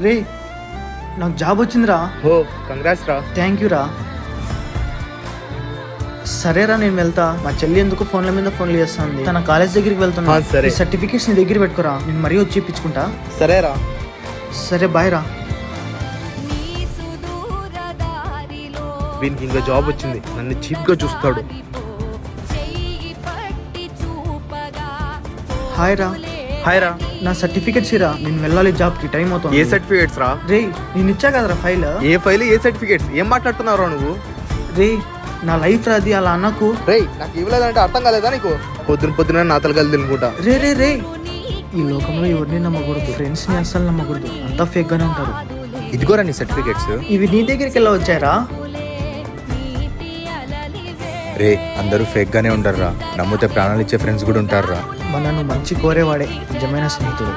రే నాకు జాబ్ వచ్చిందిరా. ఓ కంగ్రాట్స్ రా. థ్యాంక్ యూ రా. సరేరా నేను వెళ్తా. మా చెల్లి ఎందుకు ఫోన్ల మీద ఫోన్లు చేస్తుంది. తన కాలేజ్ దగ్గరికి వెళ్తున్నా. సరే. సర్టిఫికేట్స్ నీ దగ్గర పెట్టుకోరా, నేను మరీ వచ్చి ఇప్పించుకుంటా. సరేరా. సరే బాయ్ రా. వీనికి ఇంకా జాబ్ వచ్చింది, నన్ను చీప్ గా చూస్తాడు. హాయ్ రా. హాయ్ రా. నా సర్టిఫికేట్స్ ఇరా, నేను వెళ్ళాలి జాబ్ కి, టైం అవుతుంది. ఏ సర్టిఫికేట్స్ రా? రే నేను ఇచ్చా కదరా ఫైల్. ఏ ఫైల్, ఏ సర్టిఫికేట్స్, ఏం మాట్లాడుతున్నావు నువ్వు? రే నా లైఫ్ రాది, అలా అన్నకు. రే నాకు ఇవ్వలేదంటే అర్థం కాలేదా నీకు? పొద్దున నా తలకాయలు తినుకుంటా. రే రే రే ఈ లోకంలో ఎవరిని నమ్మకూడదు, ఫ్రెండ్స్ ని అస్సలు నమ్మకూడదు, అంతా ఫేక్ గానే ఉంటారు. ఇదిగోరా నీ సర్టిఫికేట్స్. ఇవి నీ దగ్గరికి ఎలా వచ్చారా? రే అందరూ ఫేక్ గానే ఉండర్రా, నమ్మితే ప్రాణాలు ఇచ్చే ఫ్రెండ్స్ కూడా ఉంటారురా. మనను మంచి కోరేవాడే నిజమైన స్నేహితుడు.